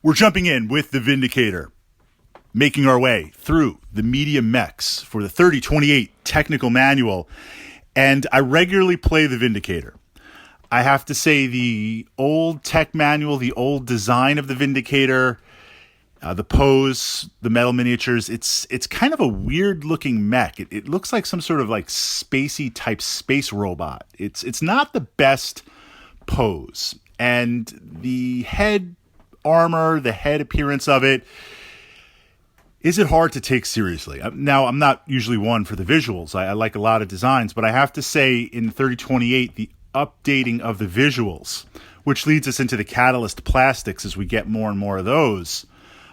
We're jumping in with the Vindicator, making our way through the medium mechs for the 3028 technical manual, and I regularly play the Vindicator. I have to say the old tech manual, the old design of the Vindicator, the pose, the metal miniatures, it's kind of a weird looking mech. It looks like some sort of like spacey type space robot. It's not the best pose, and the head armor, the head appearance of it, is it hard to take seriously? Now, I'm not usually one for the visuals. I like a lot of designs, but I have to say in 3028, the updating of the visuals, which leads us into the catalyst plastics as we get more and more of those,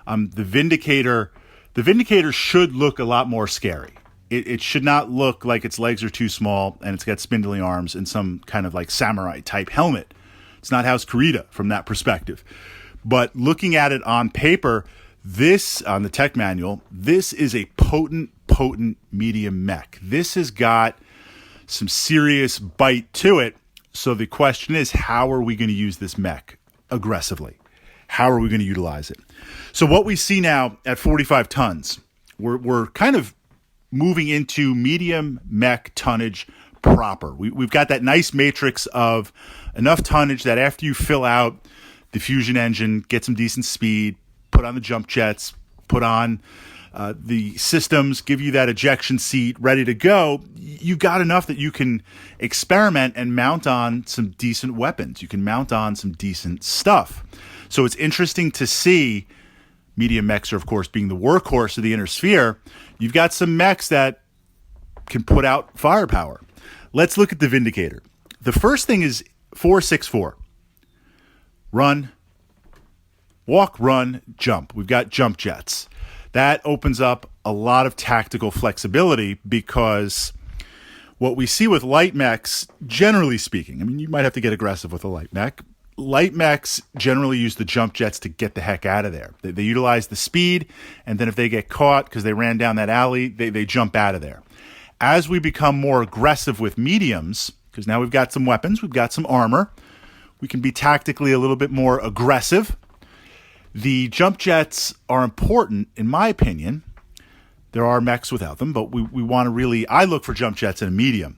the Vindicator should look a lot more scary. It should not look like its legs are too small and it's got spindly arms and some kind of like samurai type helmet. It's not House Kurita from that perspective. But looking at it on paper, this, on the tech manual, this is a potent medium mech. This has got some serious bite to it. So the question is, how are we going to use this mech aggressively? How are we going to utilize it? So what we see now at 45 tons, we're kind of moving into medium mech tonnage proper. We've got that nice matrix of enough tonnage that after you fill out the fusion engine, get some decent speed, put on the jump jets, put on the systems, give you that ejection seat ready to go, you've got enough that you can experiment and mount on some decent weapons. You can mount on some decent stuff. So it's interesting to see medium mechs are, of course, being the workhorse of the inner sphere. You've got some mechs that can put out firepower. Let's look at the Vindicator. The first thing is 464. Run, walk, run, jump. We've got jump jets. That opens up a lot of tactical flexibility because what we see with light mechs, generally speaking, I mean, you might have to get aggressive with a light mech. Light mechs generally use the jump jets to get the heck out of there. They utilize the speed, and then if they get caught because they ran down that alley, they jump out of there. As we become more aggressive with mediums, because now we've got some weapons, we've got some armor, we can be tactically a little bit more aggressive. The jump jets are important, in my opinion. There are mechs without them, but we want to really, I look for jump jets in a medium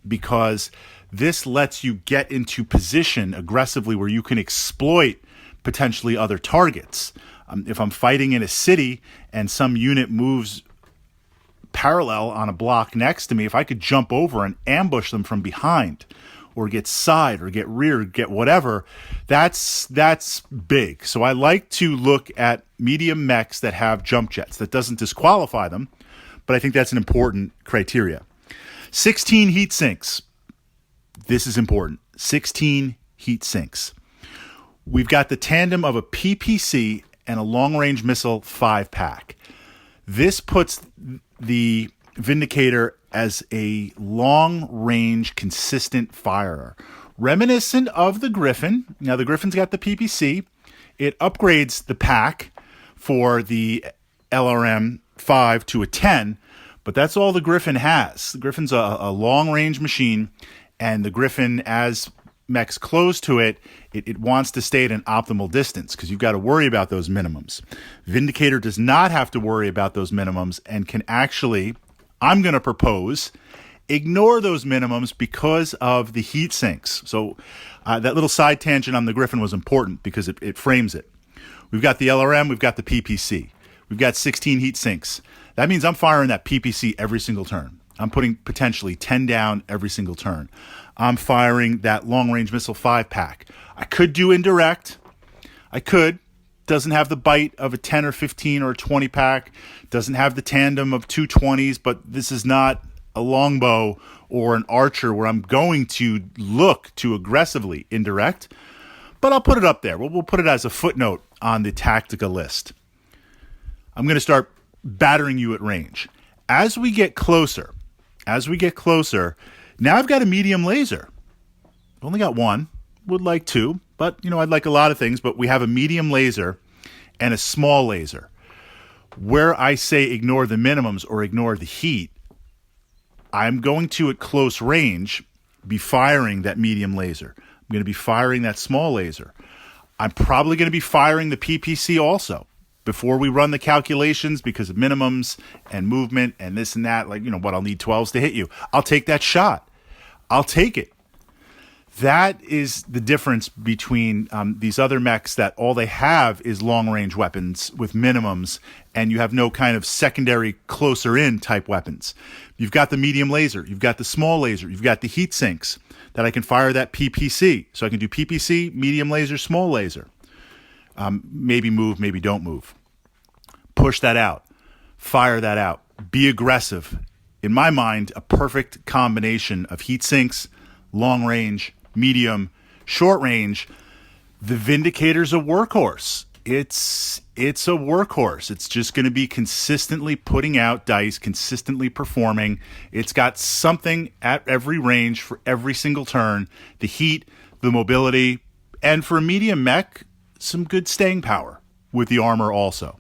because this lets you get into position aggressively where you can exploit potentially other targets. If I'm fighting in a city and some unit moves parallel on a block next to me, if I could jump over and ambush them from behind or get side or get rear, get whatever, that's big. So I like to look at medium mechs that have jump jets. That doesn't disqualify them, but I think that's an important criteria. 16 heat sinks. This is important. 16 heat sinks. We've got the tandem of a PPC and a long-range missile 5-pack. This puts the Vindicator as a long-range, consistent firer, reminiscent of the Griffin. Now, the Griffin's got the PPC. It upgrades the pack for the LRM 5 to a 10, but that's all the Griffin has. The Griffin's a long-range machine, and the Griffin, as mechs close to it, it wants to stay at an optimal distance because you've got to worry about those minimums. Vindicator does not have to worry about those minimums and can actually, I'm going to propose, ignore those minimums because of the heat sinks. So that little side tangent on the Griffin was important because it frames it. We've got the LRM, we've got the PPC. We've got 16 heat sinks. That means I'm firing that PPC every single turn. I'm putting potentially 10 down every single turn. I'm firing that long-range missile 5-pack. I could do indirect. I could. Doesn't have the bite of a 10 or 15 or a 20-pack. Doesn't have the tandem of 220s, but this is not a longbow or an archer where I'm going to look to aggressively indirect. But I'll put it up there. We'll put it as a footnote on the Tactica list. I'm going to start battering you at range. As we get closer, now I've got a medium laser. I've only got one. Would like two, but I'd like a lot of things, but we have a medium laser and a small laser. Where I say ignore the minimums or ignore the heat, I'm going to, at close range, be firing that medium laser. I'm going to be firing that small laser. I'm probably going to be firing the PPC also before we run the calculations because of minimums and movement and this and that. Like, I'll need 12s to hit you. I'll take that shot. I'll take it. That is the difference between these other mechs that all they have is long-range weapons with minimums, and you have no kind of secondary closer-in type weapons. You've got the medium laser. You've got the small laser. You've got the heat sinks that I can fire that PPC. So I can do PPC, medium laser, small laser. Maybe move, maybe don't move. Push that out. Fire that out. Be aggressive. In my mind, a perfect combination of heat sinks, long range, medium, short range. The Vindicator's a workhorse. It's a workhorse. It's just going to be consistently putting out dice, consistently performing. It's got something at every range for every single turn. The heat, the mobility, and for a medium mech, some good staying power with the armor also.